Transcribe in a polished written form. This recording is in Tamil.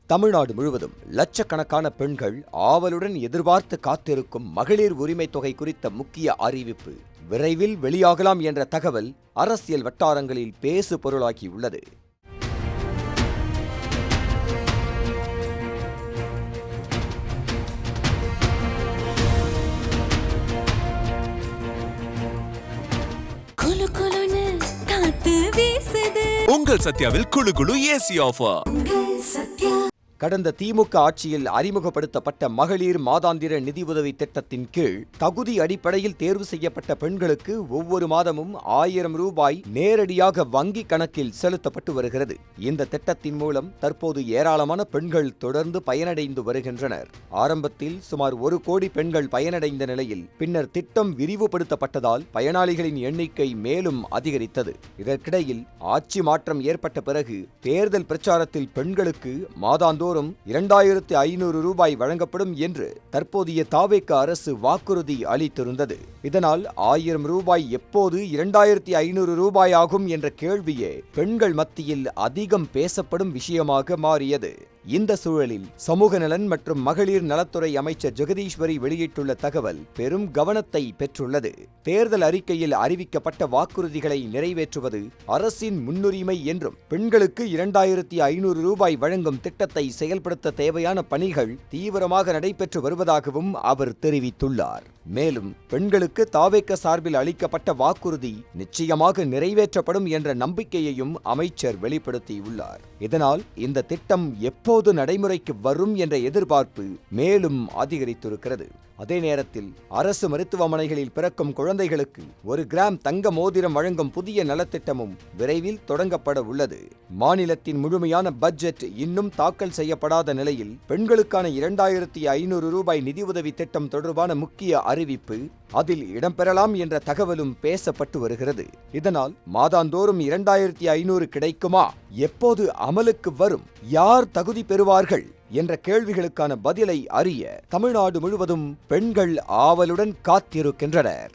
தமிழ்நாடு முழுவதும் லட்சக்கணக்கான பெண்கள் ஆவலுடன் எதிர்பார்த்து காத்திருக்கும் மகளிர் உரிமை தொகை குறித்த முக்கிய அறிவிப்பு விரைவில் வெளியாகலாம் என்ற தகவல் அரசியல் வட்டாரங்களில் பேசு பொருளாகியுள்ளது. உங்கள் சத்யாவில் குளு குளு ஏசி ஆஃபர். கடந்த திமுக ஆட்சியில் அறிமுகப்படுத்தப்பட்ட மகளிர் மாதாந்திர நிதி உதவி திட்டத்தின் கீழ் தகுதி அடிப்படையில் தேர்வு செய்யப்பட்ட பெண்களுக்கு ஒவ்வொரு மாதமும் 1000 ரூபாய் நேரடியாக வங்கி கணக்கில் செலுத்தப்பட்டு வருகிறது. இந்த திட்டத்தின் மூலம் தற்போது ஏராளமான பெண்கள் தொடர்ந்து பயனடைந்து வருகின்றனர். ஆரம்பத்தில் சுமார் 1 கோடி பெண்கள் பயனடைந்த நிலையில் பின்னர் திட்டம் விரிவுபடுத்தப்பட்டதால் பயனாளிகளின் எண்ணிக்கை மேலும் அதிகரித்தது. இதற்கிடையில் ஆட்சி மாற்றம் ஏற்பட்ட பிறகு தேர்தல் பிரச்சாரத்தில் பெண்களுக்கு மாதாந்தோறும் 2500 ரூபாய் வழங்கப்படும் என்று தற்போதைய தாவேக அரசு வாக்குறுதி அளித்திருந்தது. இதனால் 1000 ரூபாய் எப்போது 2500 ரூபாய் ஆகும் என்ற கேள்வியே பெண்கள் மத்தியில் அதிகம் பேசப்படும் விஷயமாக மாறியது. இந்த சூழலில் சமூக நலன் மற்றும் மகளிர் நலத்துறை அமைச்சர் ஜெகதீஸ்வரி வெளியிட்டுள்ள தகவல் பெரும் கவனத்தை பெற்றுள்ளது. தேர்தல் அறிக்கையில் அறிவிக்கப்பட்ட வாக்குறுதிகளை நிறைவேற்றுவது அரசின் முன்னுரிமை என்றும் பெண்களுக்கு 2500 ரூபாய் வழங்கும் திட்டத்தை செயல்படுத்த தேவையான பணிகள் தீவிரமாக நடைபெற்று வருவதாகவும் அவர் தெரிவித்துள்ளார். மேலும் பெண்களுக்கு தாவேக சார்பில் அளிக்கப்பட்ட வாக்குறுதி நிச்சயமாக நிறைவேற்றப்படும் என்ற நம்பிக்கையையும் அமைச்சர் வெளிப்படுத்தியுள்ளார். இதனால் இந்த திட்டம் எப்போது நடைமுறைக்கு வரும் என்ற எதிர்பார்ப்பு மேலும் அதிகரித்திருக்கிறது. அதே நேரத்தில் அரசு மருத்துவமனைகளில் பிறக்கும் குழந்தைகளுக்கு 1 கிராம் தங்க மோதிரம் வழங்கும் புதிய நலத்திட்டமும் விரைவில் தொடங்கப்பட உள்ளது. மாநிலத்தின் முழுமையான பட்ஜெட் இன்னும் தாக்கல் செய்யப்படாத நிலையில் பெண்களுக்கான 2500 ரூபாய் நிதியுதவி திட்டம் தொடர்பான முக்கிய அறிவிப்பு அதில் இடம்பெறலாம் என்ற தகவலும் பேசப்பட்டு வருகிறது. இதனால் மாதாந்தோறும் 2500 கிடைக்குமா, எப்போது அமலுக்கு வரும், யார் தகுதி பெறுவார்கள் என்ற கேள்விகளுக்கான பதிலை அறிய தமிழ்நாடு முழுவதும் பெண்கள் ஆவலுடன் காத்திருக்கின்றனர்.